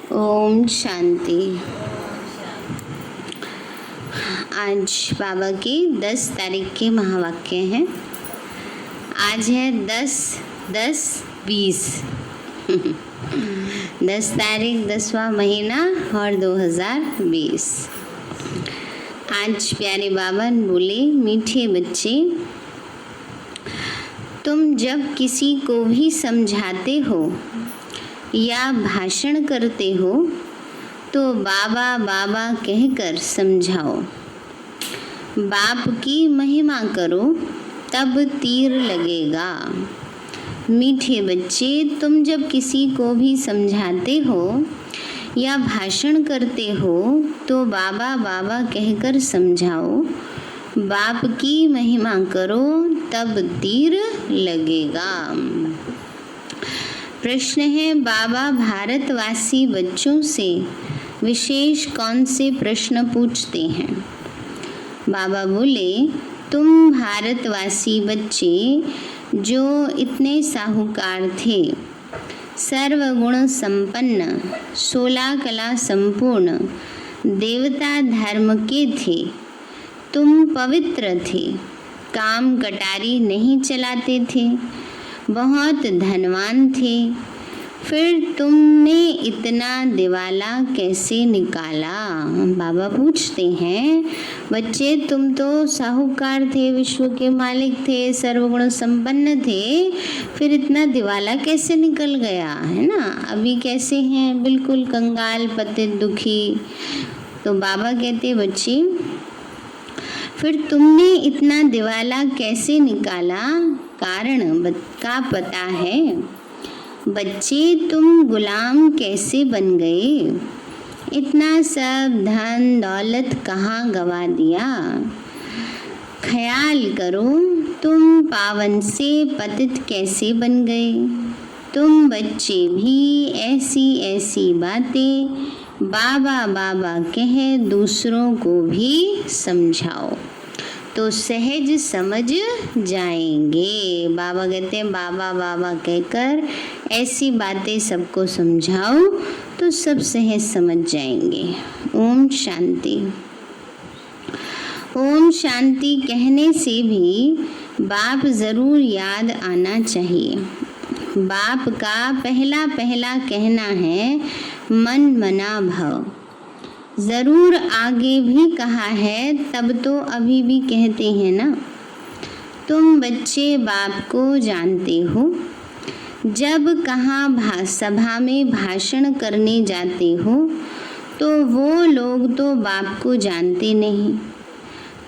ओम शांति। आज बाबा की 10 तारीख के महावाक्य हैं। आज है 10/10/20 10 तारीख 10वां महीना और 2020। आज प्यारे बाबा बोले, मीठे बच्चे, तुम जब किसी को भी समझाते हो या भाषण करते हो तो बाबा बाबा कहकर समझाओ। बाप की महिमा करो, तब तीर लगेगा। मीठे बच्चे, तुम जब किसी को भी समझाते हो या भाषण करते हो तो बाबा बाबा कहकर समझाओ। बाप की महिमा करो, तब तीर लगेगा। प्रश्न है, बाबा भारतवासी बच्चों से विशेष कौन से प्रश्न पूछते हैं? बाबा बोले, तुम भारतवासी बच्चे जो इतने साहूकार थे, सर्वगुण संपन्न, 16 कला संपूर्ण, देवता धर्म के थे, तुम पवित्र थे, काम कटारी नहीं चलाते थे, बहुत धनवान थे, फिर तुमने इतना दिवाला कैसे निकाला? बाबा पूछते हैं, बच्चे तुम तो साहूकार थे, विश्व के मालिक थे, सर्वगुण संपन्न थे, फिर इतना दिवाला कैसे निकल गया, है ना? अभी कैसे हैं? बिल्कुल कंगाल, पतित, दुखी। तो बाबा कहते, बच्चे फिर तुमने इतना दिवाला कैसे निकाला? कारण का पता है? बच्चे तुम गुलाम कैसे बन गए? इतना सब धन दौलत कहाँ गवा दिया? ख्याल करो, तुम पावन से पतित कैसे बन गए? तुम बच्चे भी ऐसी ऐसी बातें बाबा बाबा कह दूसरों को भी समझाओ तो सहज समझ जाएंगे। बाबा कहते हैं, बाबा बाबा कहकर ऐसी बातें सबको समझाओ तो सब सहज समझ जाएंगे। ओम शांति। ओम शांति कहने से भी बाप ज़रूर याद आना चाहिए। बाप का पहला पहला कहना है, मन मना भव। ज़रूर आगे भी कहा है, तब तो अभी भी कहते हैं ना। तुम बच्चे बाप को जानते हो। जब कहाँ सभा में भाषण करने जाते हो तो वो लोग तो बाप को जानते नहीं,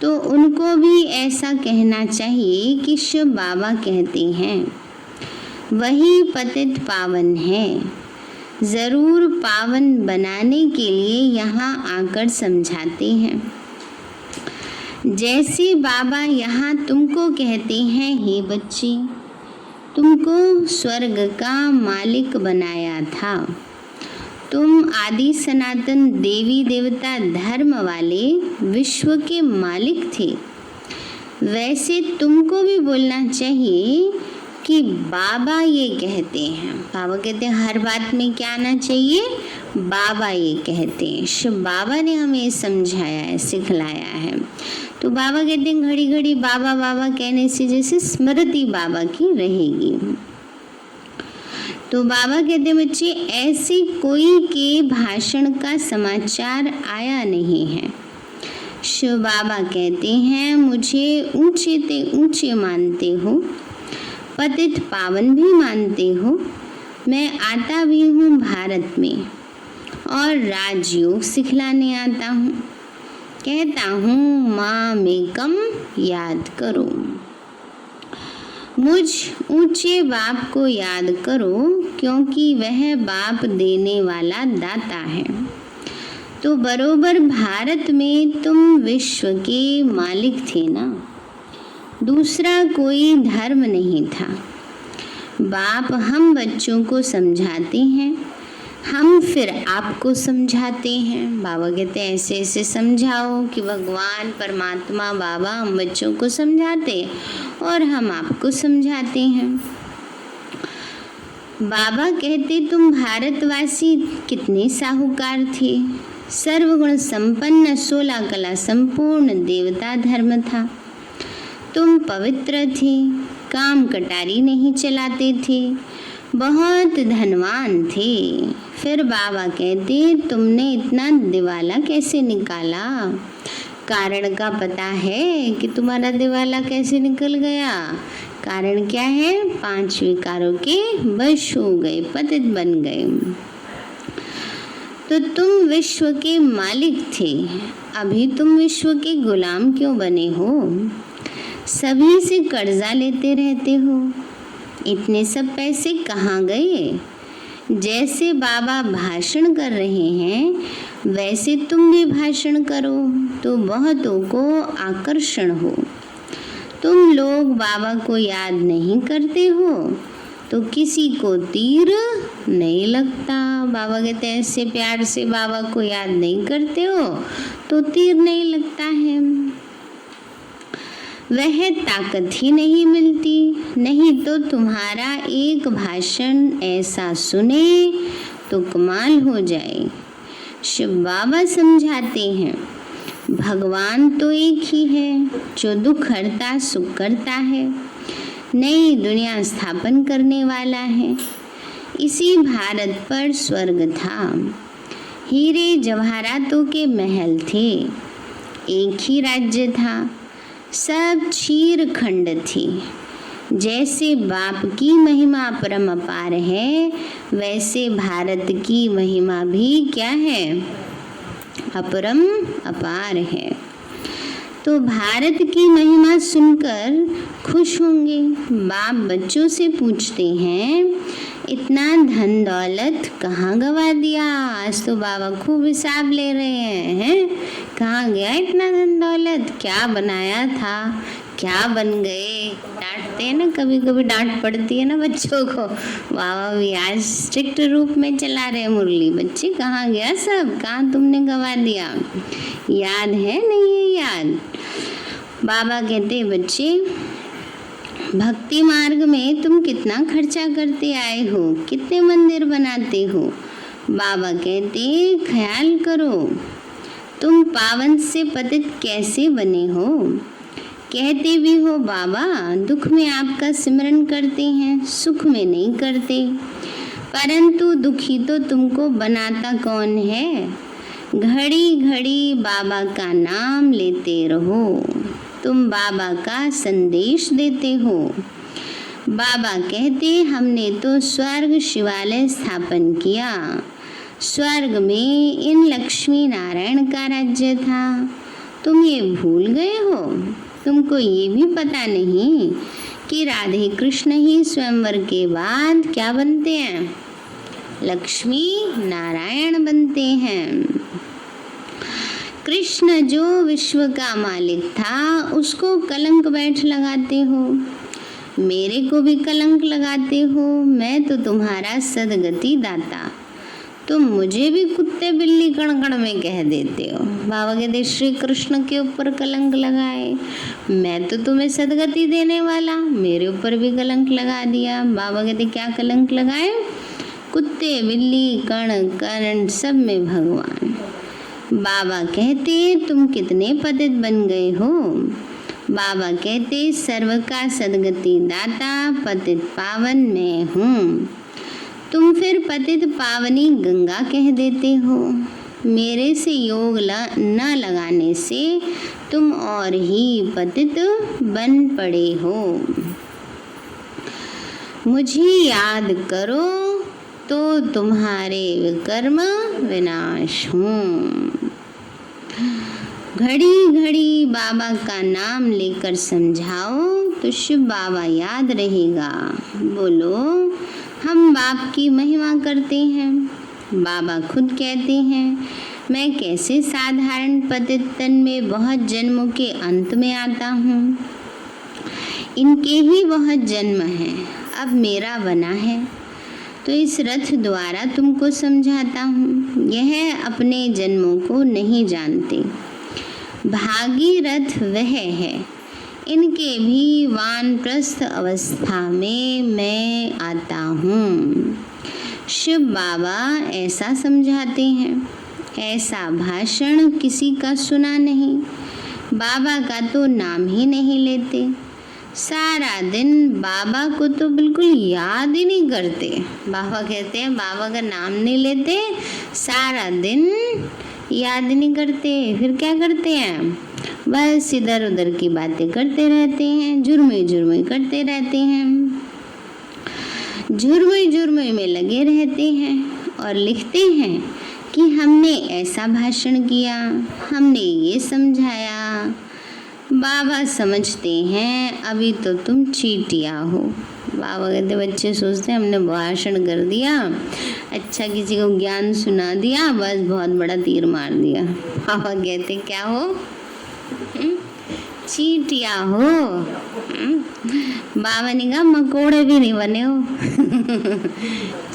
तो उनको भी ऐसा कहना चाहिए कि शिव बाबा कहते हैं, वही पतित पावन है। ज़रूर पावन बनाने के लिए यहाँ आकर समझाते हैं। जैसे बाबा यहाँ तुमको कहते हैं, हे बच्चे, तुमको स्वर्ग का मालिक बनाया था, तुम आदि सनातन देवी देवता धर्म वाले विश्व के मालिक थे। वैसे तुमको भी बोलना चाहिए कि बाबा ये कहते हैं। बाबा कहते हैं, हर बात में क्या आना चाहिए? बाबा ये कहते हैं। शिव बाबा ने हमें समझाया है, सिखलाया है। तो बाबा कहते हैं, घड़ी घड़ी बाबा बाबा कहने से जैसे स्मृति बाबा की रहेगी। तो बाबा कहते हैं, बच्चे ऐसे कोई के भाषण का समाचार आया नहीं है। शिव बाबा कहते हैं, मुझे ऊंचे ते ऊंचे मानते हो, पतित पावन भी मानते हो। मैं आता भी हूँ भारत में और राजयोग सिखलाने आता हूँ। कहता हूँ, माँ में कम याद करो। मुझ ऊंचे बाप को याद करो, क्योंकि वह बाप देने वाला दाता है। तो बरोबर भारत में तुम विश्व के मालिक थे ना, दूसरा कोई धर्म नहीं था। बाप हम बच्चों को समझाते हैं, हम फिर आपको समझाते हैं। बाबा कहते हैं, ऐसे ऐसे समझाओ कि भगवान परमात्मा बाबा हम बच्चों को समझाते और हम आपको समझाते हैं। बाबा कहते तुम भारतवासी कितने साहूकार थे। सर्वगुण संपन्न 16 कला संपूर्ण देवता धर्म था। तुम पवित्र थे, काम कटारी नहीं चलाते थे, बहुत धनवान थे। फिर बाबा कहते तुमने इतना दिवाला कैसे निकाला। कारण का पता है कि तुम्हारा दिवाला कैसे निकल गया। कारण क्या है? 5 विकारों के वश हो गए, पतित बन गए। तो तुम विश्व के मालिक थे, अभी तुम विश्व के गुलाम क्यों बने हो? सभी से कर्जा लेते रहते हो। इतने सब पैसे कहाँ गए? जैसे बाबा भाषण कर रहे हैं वैसे तुम भी भाषण करो तो बहुतों को आकर्षण हो। तुम लोग बाबा को याद नहीं करते हो तो किसी को तीर नहीं लगता। बाबा कहते हैं ऐसे प्यार से बाबा को याद नहीं करते हो तो तीर नहीं लगता है। वह ताकत ही नहीं मिलती, नहीं तो तुम्हारा एक भाषण ऐसा सुने तो कमाल हो जाए। शिव बाबा समझाते हैं भगवान तो एक ही है जो दुख हरता सुख करता है, नई दुनिया स्थापन करने वाला है। इसी भारत पर स्वर्ग था, हीरे जवाहरातों के महल थे, एक ही राज्य था, सब क्षीर खंड थी। जैसे बाप की महिमा परम अपार है वैसे भारत की महिमा भी क्या है? अपरम अपार है। तो भारत की महिमा सुनकर खुश होंगे। बाप बच्चों से पूछते हैं इतना धन दौलत कहाँ गवा दिया? आज तो बाबा खूब हिसाब ले रहे हैं, कहाँ गया इतना धन दौलत? क्या बनाया था, क्या बन गए? डांटते हैं ना, कभी कभी डांट पड़ती है ना बच्चों को। बाबा भी आज स्ट्रिक्ट रूप में चला रहे मुरली। बच्चे कहाँ गया सब, कहाँ तुमने गवा दिया? याद है नहीं है याद? बाबा कहते बच्चे भक्ति मार्ग में तुम कितना खर्चा करते आए हो, कितने मंदिर बनाते हो। बाबा कहते ख्याल करो तुम पावन से पतित कैसे बने हो। कहते भी हो बाबा दुख में आपका सिमरन करते हैं, सुख में नहीं करते, परंतु दुखी तो तुमको बनाता कौन है? घड़ी घड़ी बाबा का नाम लेते रहो, तुम बाबा का संदेश देते हो। बाबा कहते हमने तो स्वर्ग शिवालय स्थापन किया, स्वर्ग में इन लक्ष्मी नारायण का राज्य था, तुम ये भूल गए हो? तुमको ये भी पता नहीं कि राधे कृष्ण ही स्वयंवर के बाद क्या बनते हैं? लक्ष्मी नारायण बनते हैं। कृष्ण जो विश्व का मालिक था उसको कलंक बैठ लगाते हो, मेरे को भी कलंक लगाते हो। मैं तो तुम्हारा सदगति दाता, तुम मुझे भी कुत्ते बिल्ली कण में कह देते हो। बाबा कहते श्री कृष्ण के ऊपर कलंक लगाए, मैं तो तुम्हें सदगति देने वाला, मेरे ऊपर भी कलंक लगा दिया। बाबा कहते क्या कलंक लगाए? कुत्ते बिल्ली कण कण सब में भगवान। बाबा कहते तुम कितने पतित बन गए हो। बाबा कहते सर्व का सदगति दाता पतित पावन मैं हूँ। तुम फिर पतित पावनी गंगा कह देते हो। मेरे से योग न लगाने से तुम और ही पतित बन पड़े हो। मुझे याद करो तो तुम्हारे विकर्म विनाश हों। घड़ी घड़ी बाबा का नाम लेकर समझाओ तो शिव बाबा याद रहेगा। बोलो हम बाप की महिमा करते हैं। बाबा खुद कहते हैं मैं कैसे साधारण पतित तन में बहुत जन्मों के अंत में आता हूँ, इनके ही बहुत जन्म हैं, अब मेरा बना है तो इस रथ द्वारा तुमको समझाता हूँ। यह अपने जन्मों को नहीं जानते, भागी रथ वह है, इनके भी वानप्रस्थ अवस्था में मैं आता हूँ। शिव बाबा ऐसा समझाते हैं। ऐसा भाषण किसी का सुना नहीं। बाबा का तो नाम ही नहीं लेते। सारा दिन बाबा को तो बिल्कुल याद ही नहीं करते। बाबा कहते हैं बाबा का नाम नहीं लेते, सारा दिन याद नहीं करते। फिर क्या करते हैं? बस इधर उधर की बातें करते रहते हैं, जुर्मे जुर्मे करते रहते हैं, जुर्मे जुर्मे में लगे रहते हैं और लिखते हैं कि हमने ऐसा भाषण किया, हमने ये समझाया। बाबा समझते हैं अभी तो तुम चीटिया हो। बाबा कहते बच्चे सोचते हैं हमने भाषण कर दिया, अच्छा किसी को ज्ञान सुना दिया, बस बहुत बड़ा तीर मार दिया। बाबा कहते क्या हो? चीटिया हो। बाबा ने कहा मकोड़े भी नहीं बने हो।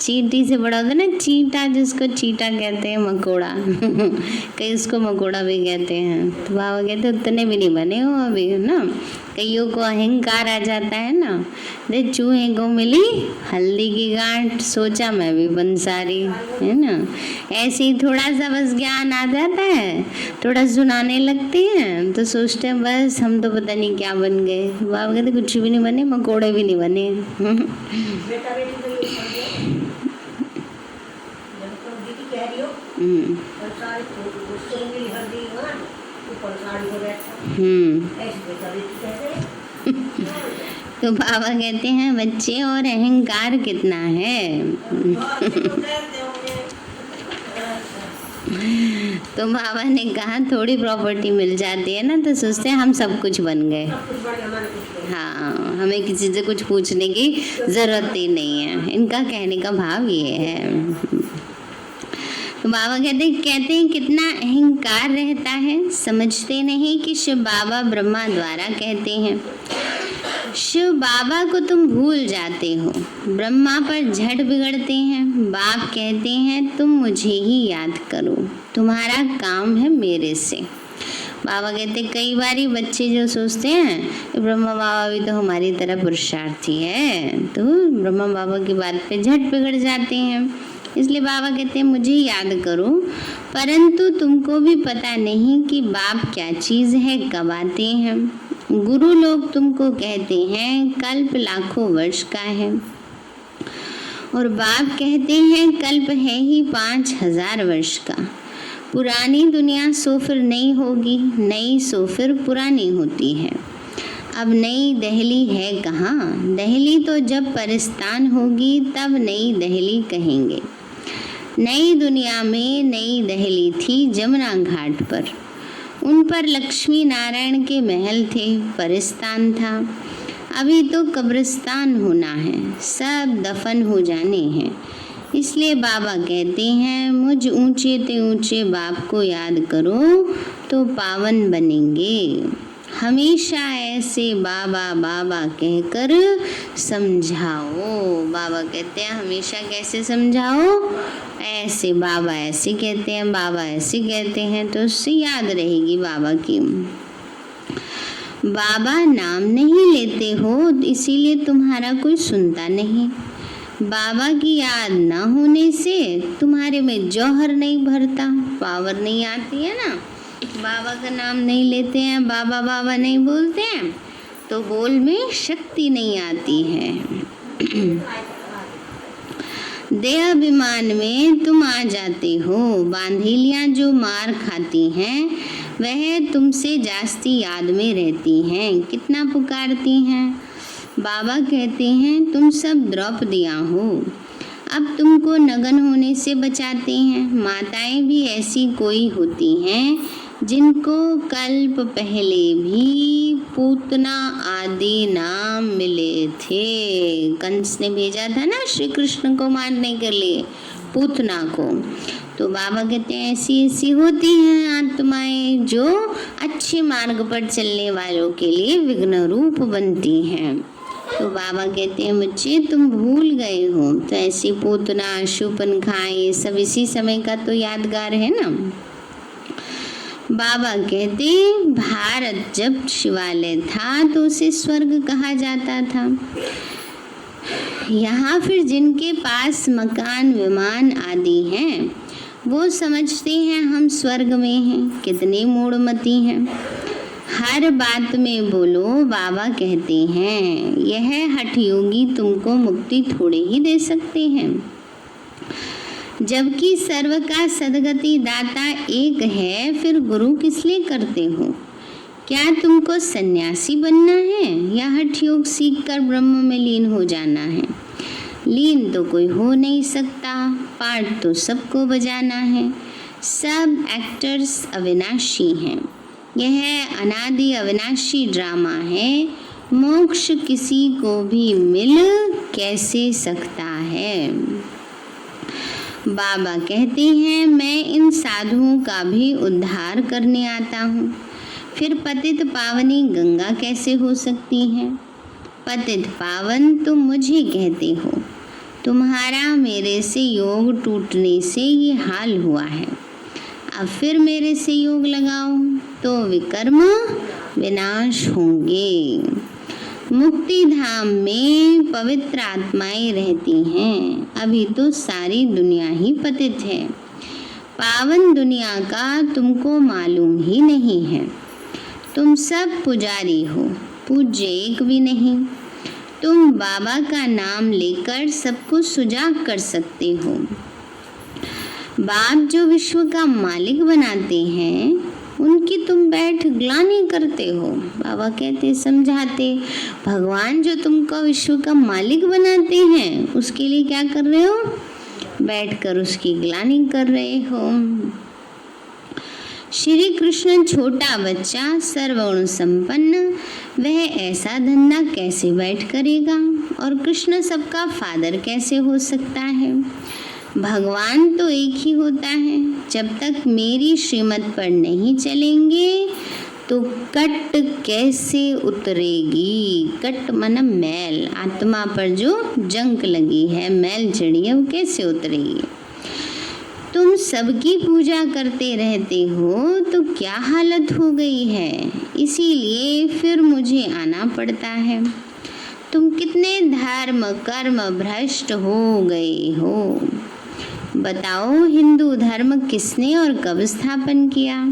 चींटी से बड़ा होता है ना चींटा, जिसको चींटा कहते हैं, मकोड़ा। कई उसको मकोड़ा भी कहते हैं। तो बाबा कहते उतने भी नहीं बने हो अभी, है ना। कईयों को अहंकार आ जाता है ना, दे चूहे को मिली हल्दी की गांठ, सोचा मैं भी बंसारी, है ना। ऐसे ही थोड़ा सा बस ज्ञान आ जाता है, थोड़ा सुनाने लगते हैं तो सोचते हैं बस हम तो पता नहीं क्या बन गए। बाबा कहते कुछ भी नहीं बने, मकोड़े भी नहीं बने। तो बाबा कहते हैं बच्चे और अहंकार कितना है। तो बाबा ने कहा थोड़ी प्रॉपर्टी मिल जाती है ना तो सोचते हैं हम सब कुछ बन गए। हाँ, हमें किसी से कुछ पूछने की जरूरत ही नहीं है। इनका कहने का भाव ये है। तो बाबा कहते हैं कितना अहंकार रहता है, समझते नहीं कि शिव बाबा ब्रह्मा द्वारा कहते हैं। शिव बाबा को तुम भूल जाते हो, ब्रह्मा पर झट बिगड़ते हैं। बाप कहते हैं तुम मुझे ही याद करो, तुम्हारा काम है मेरे से। बाबा कहते कई बारी बच्चे जो सोचते हैं ब्रह्मा बाबा भी तो हमारी तरह पुरुषार्थी है, तो ब्रह्मा बाबा की बात पे झट बिगड़ जाते हैं। इसलिए बाबा कहते हैं मुझे याद करो, परंतु तुमको भी पता नहीं कि बाप क्या चीज़ है, कब आते हैं। गुरु लोग तुमको कहते हैं कल्प लाखों वर्ष का है, और बाप कहते हैं कल्प है ही 5000 वर्ष का। पुरानी दुनिया सो फिर नई होगी, नई सो फिर पुरानी होती है। अब नई दहली है कहाँ? दहली तो जब परिस्तान होगी तब नई दहली कहेंगे। नई दुनिया में नई दहली थी जमुना घाट पर, उन पर लक्ष्मी नारायण के महल थे, परिस्तान था। अभी तो कब्रिस्तान होना है, सब दफन हो जाने हैं। इसलिए बाबा कहते हैं मुझ ऊंचे ते ऊंचे बाप को याद करो तो पावन बनेंगे। हमेशा ऐसे बाबा बाबा कहकर समझाओ। बाबा कहते हैं हमेशा कैसे समझाओ? ऐसे, बाबा ऐसे कहते हैं, बाबा ऐसे कहते हैं, तो उससे याद रहेगी बाबा की। बाबा नाम नहीं लेते हो इसीलिए तुम्हारा कोई सुनता नहीं। बाबा की याद ना होने से तुम्हारे में जौहर नहीं भरता, पावर नहीं आती है ना। बाबा का नाम नहीं लेते हैं, बाबा बाबा नहीं बोलते हैं, तो बोल में शक्ति नहीं आती है। देहाभिमान में तुम आ जाते हो। बांधेलियाँ जो मार खाती हैं वह तुमसे जास्ती याद में रहती हैं, कितना पुकारती हैं। बाबा कहते हैं तुम सब द्रौपदियाँ हो, अब तुमको नगन होने से बचाते हैं। माताएं भी ऐसी कोई होती हैं जिनको कल्प पहले भी पूतना आदि नाम मिले थे। कंस ने भेजा था ना श्री कृष्ण को मारने के लिए पूतना को, तो बाबा कहते हैं ऐसी ऐसी होती हैं आत्माएं जो अच्छे मार्ग पर चलने वालों के लिए विघ्न रूप बनती हैं। तो बाबा कहते हैं बच्चे तुम भूल गए हो, तो ऐसी पूतना शूर्पणखा ये सब इसी समय का तो यादगार है ना। बाबा कहते भारत जब शिवालय था तो उसे स्वर्ग कहा जाता था। यहाँ फिर जिनके पास मकान विमान आदि हैं वो समझते हैं हम स्वर्ग में हैं। कितने मूढ़मती हैं, हर बात में बोलो बाबा कहते हैं यह हठ योगी तुमको मुक्ति थोड़े ही दे सकते हैं, जबकि सर्व का सदगति दाता एक है, फिर गुरु किस लिए करते हो? क्या तुमको सन्यासी बनना है या हठ योग सीख कर ब्रह्म में लीन हो जाना है? लीन तो कोई हो नहीं सकता, पाठ तो सबको बजाना है। सब एक्टर्स अविनाशी हैं। यह अनादि अविनाशी ड्रामा है। मोक्ष किसी को भी मिल कैसे सकता है? बाबा कहते हैं मैं इन साधुओं का भी उद्धार करने आता हूँ। फिर पतित पावनी गंगा कैसे हो सकती है? पतित पावन तुम मुझे कहते हो। तुम्हारा मेरे से योग टूटने से ये हाल हुआ है। अब फिर मेरे से योग लगाओ तो विकर्म विनाश होंगे। मुक्ति धाम में पवित्र आत्माएं रहती हैं। अभी तो सारी दुनिया ही पतित है। पावन दुनिया का तुमको मालूम ही नहीं है। तुम सब पुजारी हो, पूज्य एक भी नहीं। तुम बाबा का नाम लेकर सबको सुजाग कर सकते हो। बाप जो विश्व का मालिक बनाते हैं उनकी तुम बैठ ग्लानि करते हो। बाबा कहते समझाते भगवान जो तुमको विश्व का मालिक बनाते हैं उसके लिए क्या कर रहे हो? बैठकर उसकी ग्लानि कर रहे हो। श्री कृष्ण छोटा बच्चा सर्वगुण संपन्न, वह ऐसा धंधा कैसे बैठ करेगा? और कृष्ण सबका फादर कैसे हो सकता है? भगवान तो एक ही होता है। जब तक मेरी श्रीमत पर नहीं चलेंगे तो कट कैसे उतरेगी? कट मन मैल, आत्मा पर जो जंक लगी है, मैल चढ़ी है, वो कैसे उतरेगी? तुम सबकी पूजा करते रहते हो तो क्या हालत हो गई है? इसीलिए फिर मुझे आना पड़ता है। तुम कितने धर्म कर्म भ्रष्ट हो गए हो। बताओ हिंदू धर्म किसने और कब स्थापन किया?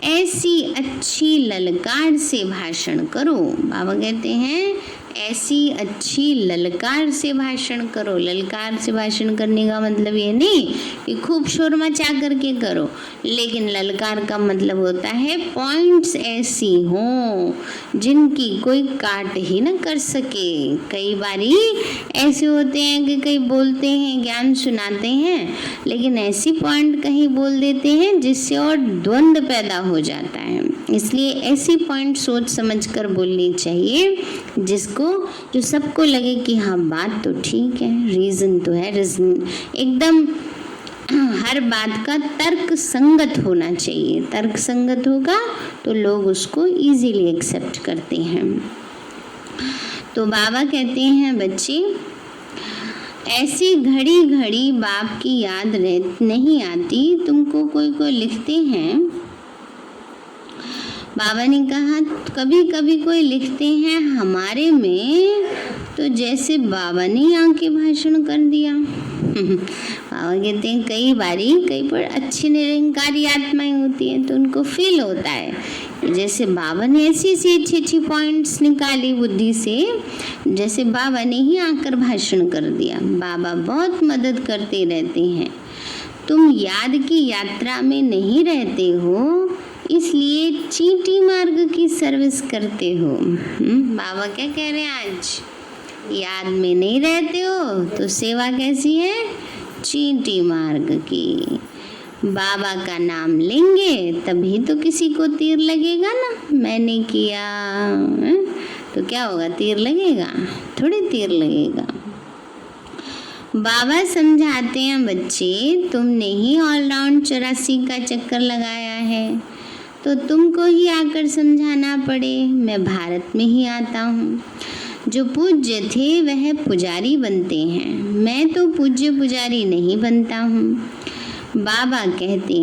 ऐसी अच्छी ललकार से भाषण करो। बाबा कहते हैं ऐसी अच्छी ललकार से भाषण करो। ललकार से भाषण करने का मतलब ये नहीं कि खूब शोर मचा करके करो, लेकिन ललकार का मतलब होता है पॉइंट्स ऐसी हों जिनकी कोई काट ही न कर सके। कई बारी ऐसे होते हैं कि कई बोलते हैं, ज्ञान सुनाते हैं, लेकिन ऐसी पॉइंट कहीं बोल देते हैं जिससे और द्वंद्व पैदा हो जाता है। इसलिए ऐसी पॉइंट सोच समझ कर बोलनी चाहिए जो सबको लगे कि हाँ बात तो ठीक है, रीज़न तो है, रीज़न एकदम हर बात का तर्क संगत होना चाहिए। तर्क संगत होगा तो लोग उसको इजीली एक्सेप्ट करते हैं। तो बाबा कहते हैं बच्चे ऐसी घड़ी घड़ी बाप की याद नहीं आती। तुमको कोई लिखते हैं, बाबा ने कहा कभी कभी कोई लिखते हैं हमारे में तो जैसे बाबा ने आके भाषण कर दिया। बाबा कहते हैं कई बारी कई पर अच्छी निरंकारी आत्माएं होती हैं तो उनको फील होता है जैसे बाबा ने ऐसी अच्छी पॉइंट्स निकाली बुद्धि से, जैसे बाबा ने ही आकर भाषण कर दिया। बाबा बहुत मदद करते रहते हैं। तुम याद की यात्रा में नहीं रहते हो, इसलिए चींटी मार्ग की सर्विस करते हो। बाबा क्या कह रहे हैं आज? याद में नहीं रहते हो तो सेवा कैसी है? चींटी मार्ग की। बाबा का नाम लेंगे तभी तो किसी को तीर लगेगा ना। मैंने किया तो क्या होगा? तीर लगेगा? थोड़ी तीर लगेगा। बाबा समझाते हैं बच्चे तुमने ही ऑलराउंड 84 का चक्कर लगाया है तो तुमको ही आकर समझाना पड़े। मैं भारत में ही आता हूँ। जो पूज्य थे वह पुजारी बनते हैं, मैं तो पूज्य पुजारी नहीं बनता हूँ। बाबा कहते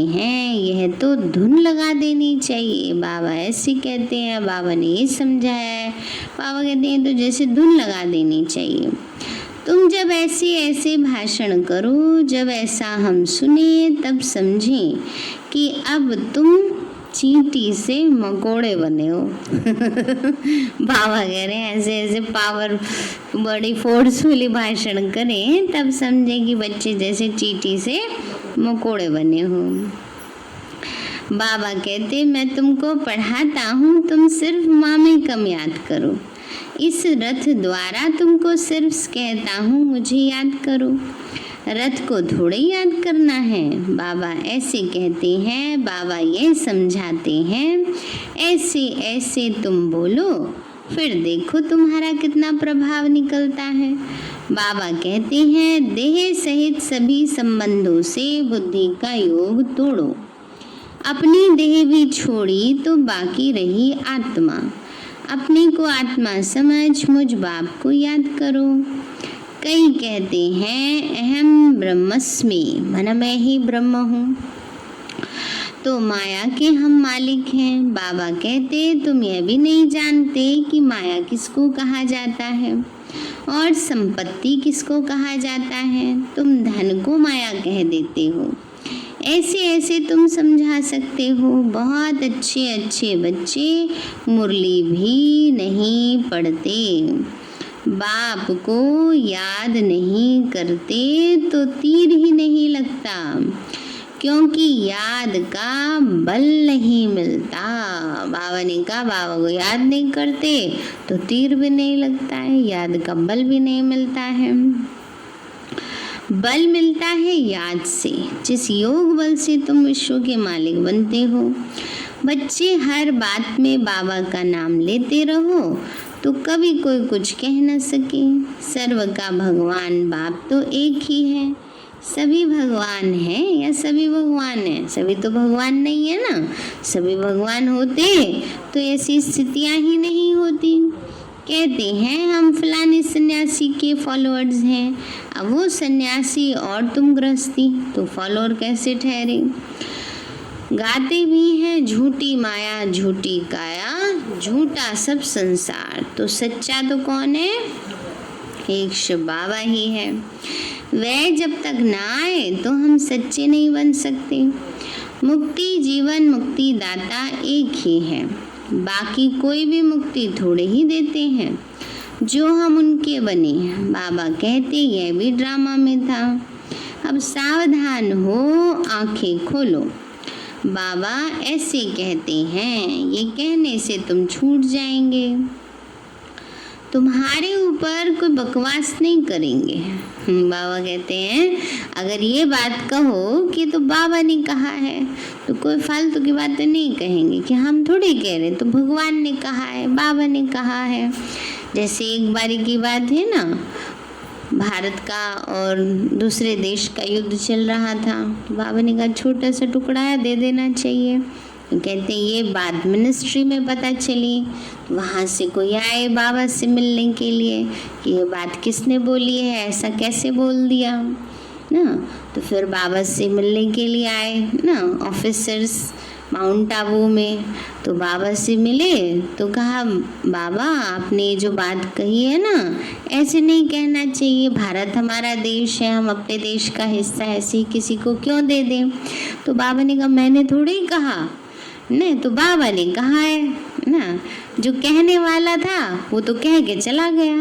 हैं यह तो धुन लगा देनी चाहिए। बाबा ऐसे कहते हैं, बाबा ने ये समझाया है। बाबा कहते हैं तो जैसे धुन लगा देनी चाहिए। तुम जब ऐसे भाषण करो, जब ऐसा हम सुने, तब समझें कि अब तुम चींटी से मकोड़े बने हो। बाबा कह रहे हैं ऐसे पावर बड़ी फोर्सफुली भाषण करें, तब समझे कि बच्चे जैसे चींटी से मकोड़े बने हो। बाबा कहते मैं तुमको पढ़ाता हूँ, तुम सिर्फ मामे कम याद करो। इस रथ द्वारा तुमको सिर्फ कहता हूँ मुझे याद करो, रथ को थोड़े याद करना है। बाबा ऐसे कहते हैं, बाबा ये समझाते हैं, ऐसे ऐसे तुम बोलो, फिर देखो तुम्हारा कितना प्रभाव निकलता है। बाबा कहते हैं देह सहित सभी संबंधों से बुद्धि का योग तोड़ो। अपनी देह भी छोड़ी तो बाकी रही आत्मा। अपने को आत्मा समझ मुझ बाप को याद करो। कई कहते हैं अहम ब्रह्मस्मि, माना मैं ही ब्रह्म हूँ, तो माया के हम मालिक हैं। बाबा कहते तुम यह भी नहीं जानते कि माया किसको कहा जाता है और संपत्ति किसको कहा जाता है। तुम धन को माया कह देते हो। ऐसे ऐसे तुम समझा सकते हो। बहुत अच्छे अच्छे बच्चे मुरली भी नहीं पढ़ते, बाप को याद नहीं करते तो तीर ही नहीं लगता, क्योंकि याद का बल नहीं मिलता। बाबा ने कहा बाबा को याद नहीं करते तो तीर भी नहीं लगता है, याद का बल भी नहीं मिलता है। बल मिलता है याद से, जिस योग बल से तुम विश्व के मालिक बनते हो। बच्चे हर बात में बाबा का नाम लेते रहो तो कभी कोई कुछ कह न सके। सर्व का भगवान बाप तो एक ही है। सभी भगवान हैं या सभी भगवान हैं? सभी तो भगवान नहीं है ना। सभी भगवान होते तो ऐसी स्थितियां ही नहीं होती। कहते हैं हम फलाने सन्यासी के फॉलोअर्स हैं, अब वो सन्यासी और तुम गृहस्थी, तो फॉलोअर कैसे ठहरे। गाते भी हैं झूठी माया झूठी काया, झूठा सब संसार, तो सच्चा तो कौन है? एक शिव बाबा ही है। वह जब तक ना आए तो हम सच्चे नहीं बन सकते। मुक्ति जीवन मुक्ति दाता एक ही है, बाकी कोई भी मुक्ति थोड़े ही देते हैं जो हम उनके बने। बाबा कहते यह भी ड्रामा में था, अब सावधान हो, आंखें खोलो। बाबा ऐसे कहते हैं, ये कहने से तुम छूट जाएंगे। तुम्हारे ऊपर कोई बकवास नहीं करेंगे। बाबा कहते हैं अगर ये बात कहो कि तो बाबा ने कहा है तो कोई फालतू की बातें नहीं कहेंगे कि हम थोड़ी कह रहे, तो भगवान ने कहा है, बाबा ने कहा है। जैसे एक बारी की बात है ना, भारत का और दूसरे देश का युद्ध चल रहा था, तो बाबा ने कहा छोटा सा टुकड़ा है दे देना चाहिए। तो कहते ये बात मिनिस्ट्री में पता चली, वहाँ से कोई आए बाबा से मिलने के लिए कि ये बात किसने बोली है, ऐसा कैसे बोल दिया ना। तो फिर बाबा से मिलने के लिए आए ना ऑफिसर्स माउंट आबू में, तो बाबा से मिले तो कहा बाबा आपने जो बात कही है ना ऐसे नहीं कहना चाहिए, भारत हमारा देश है, हम अपने देश का हिस्सा ऐसे ही किसी को क्यों दे दें। तो बाबा ने कहा मैंने थोड़ी कहा, नहीं तो बाबा ने कहा है ना, जो कहने वाला था वो तो कह के चला गया।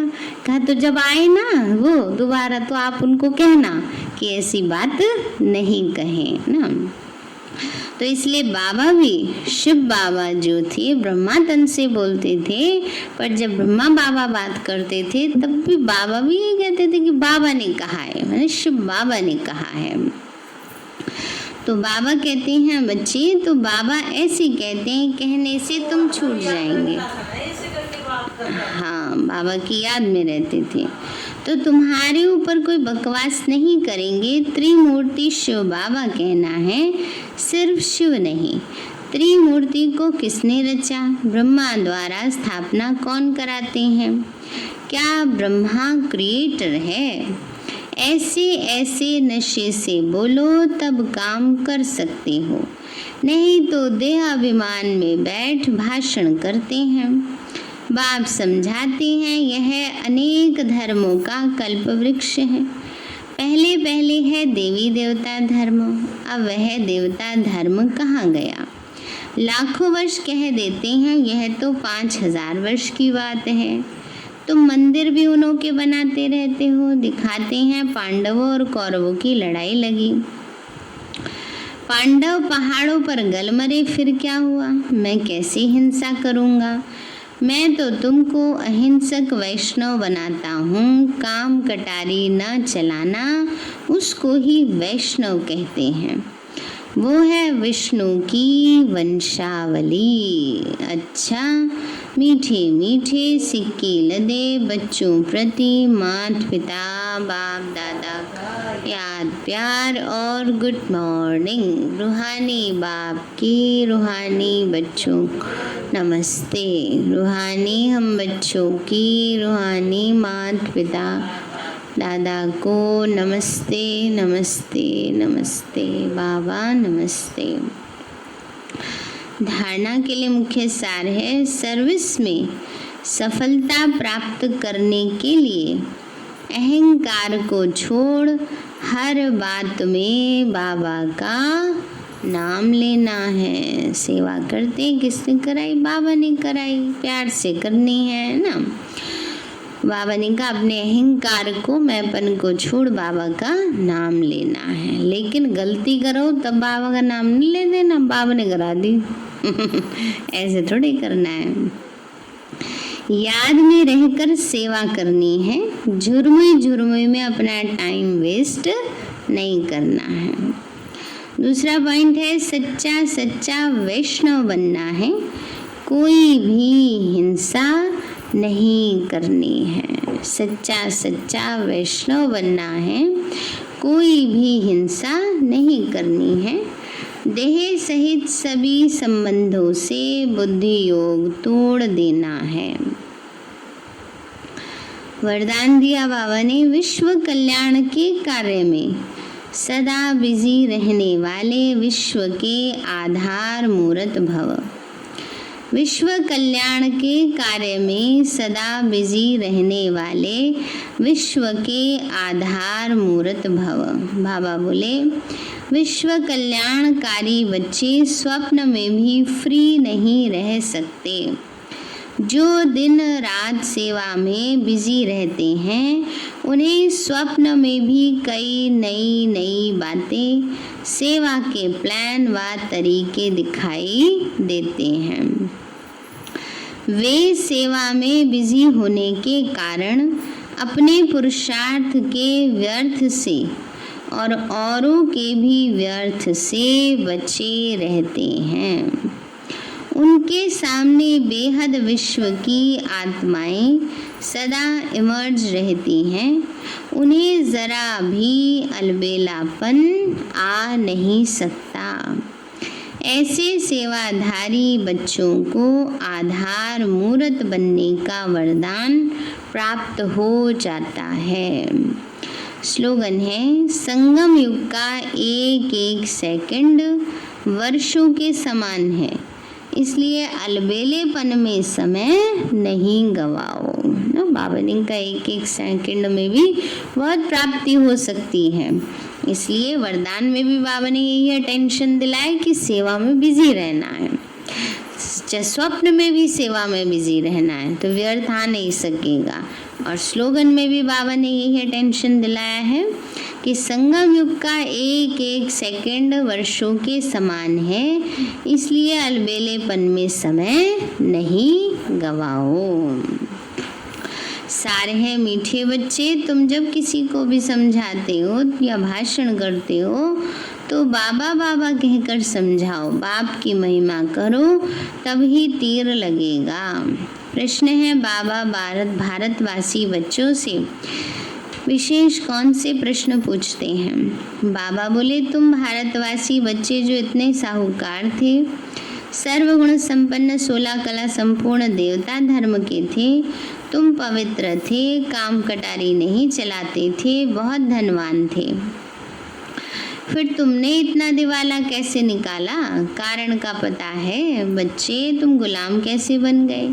कहा तो जब आए ना वो दोबारा तो आप उनको कहना कि ऐसी बात नहीं कहें ना। तो इसलिए बाबा भी, शिव बाबा जो थे ब्रह्मा तन से बोलते थे, पर जब ब्रह्मा बाबा बात करते थे तब भी बाबा भी ये कहते थे कि बाबा ने कहा है, मैंने शिव बाबा ने कहा है। तो बाबा कहते हैं बच्चे, तो बाबा ऐसे कहते हैं कहने से तुम छूट जाएंगे। हाँ, बाबा की याद में रहते थे। तो तुम्हारे ऊपर कोई बकवास नहीं करेंगे। त्रिमूर्ति शिव बाबा कहना है, सिर्फ शिव नहीं। त्रिमूर्ति को किसने रचा? ब्रह्मा द्वारा स्थापना कौन कराते हैं? क्या ब्रह्मा क्रिएटर है? ऐसे ऐसे नशे से बोलो तब काम कर सकते हो, नहीं तो देहाभिमान में बैठ भाषण करते हैं। बाप समझाते हैं यह अनेक धर्मों का कल्प वृक्ष है। पहले पहले है देवी देवता धर्म, अब वह देवता धर्म कहाँ गया। लाखों वर्ष कह देते हैं, यह तो 5000 वर्ष की बात है। तुम मंदिर भी उन्हों के बनाते रहते हो। दिखाते हैं पांडवों और कौरवों की लड़ाई लगी, पांडव पहाड़ों पर गल मरे, फिर क्या हुआ। मैं कैसे हिंसा करूँगा। मैं तो तुमको अहिंसक वैष्णव बनाता हूँ। काम कटारी न चलाना, उसको ही वैष्णव कहते हैं। वो है विष्णु की वंशावली। अच्छा, मीठे मीठे सिक्के लदे बच्चों प्रति माता पिता बाप दादा का याद प्यार और गुड मॉर्निंग। रूहानी बाप की रूहानी बच्चों नमस्ते। रूहानी हम बच्चों की रूहानी माता पिता दादा को नमस्ते नमस्ते नमस्ते। बाबा नमस्ते। धारणा के लिए मुख्य सार है, सर्विस में सफलता प्राप्त करने के लिए अहंकार को छोड़ हर बात में बाबा का नाम लेना है। सेवा करते किसने कराई, बाबा ने कराई, प्यार से करनी है ना। बाबा ने कहा अपने अहंकार को, मैंपन को छोड़ बाबा का नाम लेना है। लेकिन गलती करो तब बाबा का नाम नहीं ले देना, बाबा ने करा दी ऐसे थोड़ी करना है। याद में रहकर सेवा करनी है, झुरमुई झुरमुई में अपना टाइम वेस्ट नहीं करना है। दूसरा पॉइंट है, सच्चा सच्चा वैष्णव बनना है, कोई भी हिंसा नहीं करनी है। सच्चा सच्चा वैष्णव बनना है, कोई भी हिंसा नहीं करनी है। देह सहित सभी संबंधों से बुद्धि योग तोड़ देना है। वरदान दिया बाबा ने, विश्व कल्याण के कार्य में सदा बिजी रहने वाले विश्व के आधार मूर्त भव। विश्व कल्याण के कार्य में सदा बिजी रहने वाले विश्व के आधार मूर्त भव। बाबा बोले, विश्व कल्याणकारी बच्चे स्वप्न में भी फ्री नहीं रह सकते। जो दिन रात सेवा में बिजी रहते हैं, उन्हें स्वप्न में भी कई नई नई बातें, सेवा के प्लान व तरीके दिखाई देते हैं। वे सेवा में बिजी होने के कारण अपने पुरुषार्थ के व्यर्थ से और औरों के भी व्यर्थ से बचे रहते हैं। उनके सामने बेहद विश्व की आत्माएं सदा इमर्ज रहती हैं, उन्हें जरा भी अलबेलापन आ नहीं सकता। ऐसे सेवाधारी बच्चों को आधार मूर्त बनने का वरदान प्राप्त हो जाता है। स्लोगन है, संगम युग का एक एक सेकंड वर्षों के समान है, इसलिए अलबेलेपन में समय नहीं गवाओ। ना, बाबा ने कहा एक एक सेकंड में भी बहुत प्राप्ति हो सकती है, इसलिए वरदान में भी बाबा ने यही अटेंशन दिलाया कि सेवा में बिजी रहना है। स्वप्न में भी सेवा में बिजी रहना है तो व्यर्थ आ नहीं सकेगा। और स्लोगन में भी बाबा ने यही अटेंशन दिलाया है कि संगम युग का एक एक सेकंड वर्षों के समान है, इसलिए अलबेलेपन में समय नहीं गवाओ। सारे हैं मीठे बच्चे, तुम जब किसी को भी समझाते हो या भाषण करते हो तो बाबा बाबा कहकर समझाओ, बाप की महिमा करो, तभी तीर लगेगा। प्रश्न है, बाबा भारतवासी बच्चों से विशेष कौन से प्रश्न पूछते हैं। बाबा बोले, तुम भारतवासी बच्चे जो इतने साहूकार थे, सर्वगुण संपन्न 16 कला संपूर्ण देवता धर्म के थे, तुम पवित्र थे, काम कटारी नहीं चलाते थे, बहुत धनवान थे। फिर तुमने इतना दिवाला कैसे निकाला? कारण का पता है बच्चे, तुम गुलाम कैसे बन गए?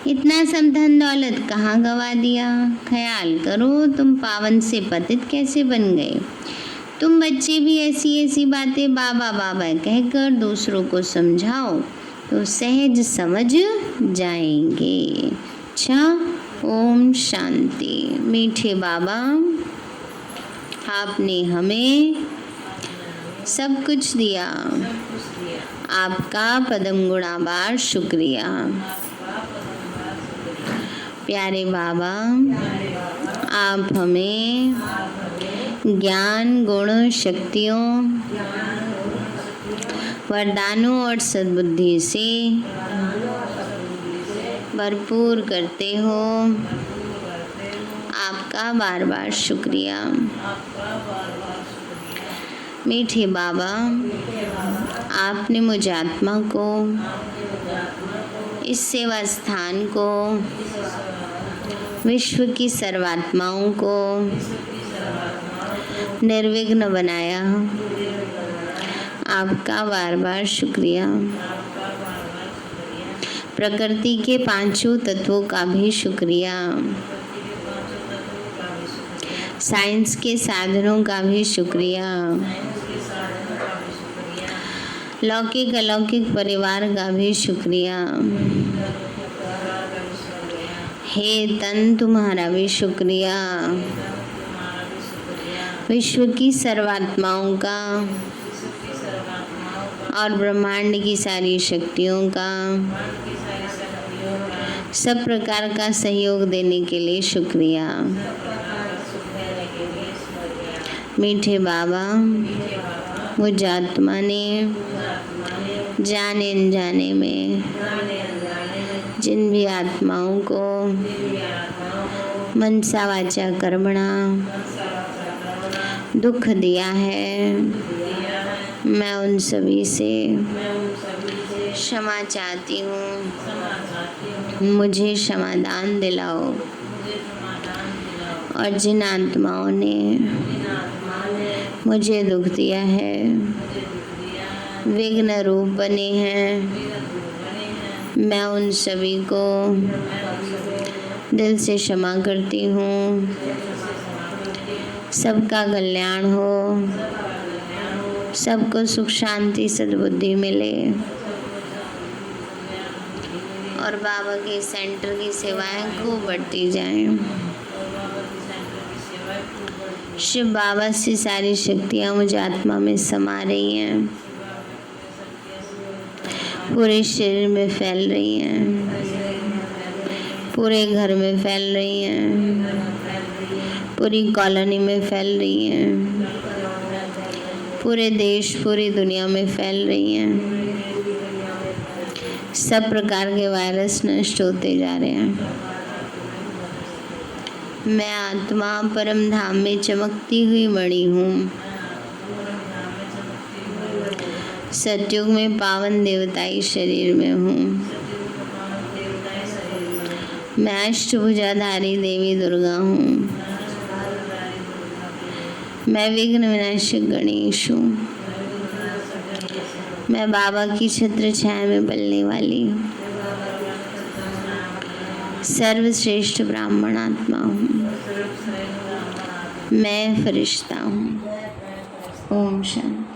इतना सब धन दौलत कहाँ गवा दिया? ख्याल करो, तुम पावन से पतित कैसे बन गए? तुम बच्चे भी ऐसी ऐसी बातें बाबा बाबा कहकर दूसरों को समझाओ तो सहज समझ जाएंगे। अच्छा, ओम शांति। मीठे बाबा, आपने हमें सब कुछ दिया, आपका पदम गुणाबार शुक्रिया। प्यारे बाबा, आप हमें ज्ञान, गुण, शक्तियों, वरदानों और सद्बुद्धि से भरपूर करते हो, आपका बार बार शुक्रिया। मीठे बाबा, आपने मुझे आत्मा को, इस सेवा स्थान को, विश्व की सर्वात्माओं को निर्विघ्न बनाया, आपका बार बार शुक्रिया। प्रकृति के पांचों तत्वों का भी शुक्रिया, साइंस के साधनों का भी शुक्रिया, लौकिक अलौकिक परिवार का भी शुक्रिया। हे तन, तुम्हारा भी शुक्रिया। विश्व की सर्वात्माओं का और ब्रह्मांड की सारी शक्तियों का सब प्रकार का सहयोग देने के लिए शुक्रिया। मीठे बाबा, मुझ आत्मा ने जाने अनजाने में जिन भी आत्माओं को मनसा वाचा कर्मणा दुख दिया है, मैं उन सभी से क्षमा चाहती हूँ। मुझे क्षमादान दिलाओ। और जिन आत्माओं ने मुझे दुख दिया है, विघ्न रूप बने हैं, मैं उन सभी को दिल से क्षमा करती हूँ। सबका कल्याण हो, सबको सुख शांति सद्बुद्धि मिले और बाबा के सेंटर की सेवाएं खूब बढ़ती जाएं। शिव बाबा से सारी शक्तियाँ मुझे आत्मा में समा रही हैं, पूरे शरीर में फैल रही हैं, पूरे घर में फैल रही हैं, पूरी कॉलोनी में फैल रही हैं, पूरे देश पूरी दुनिया में फैल रही हैं। सब प्रकार के वायरस नष्ट होते जा रहे हैं। मैं आत्मा परम धाम में चमकती हुई मणि हूँ। सतयुग में पावन देवताई शरीर में हूँ। मैं अष्टभुजाधारी देवी दुर्गा हूँ। मैं विघ्न विनाशक गणेश हूँ। मैं बाबा की छत्र छाया में पलने वाली हूँ। सर्वश्रेष्ठ ब्राह्मण आत्मा हूँ। मैं फरिश्ता हूँ। ओम शांति।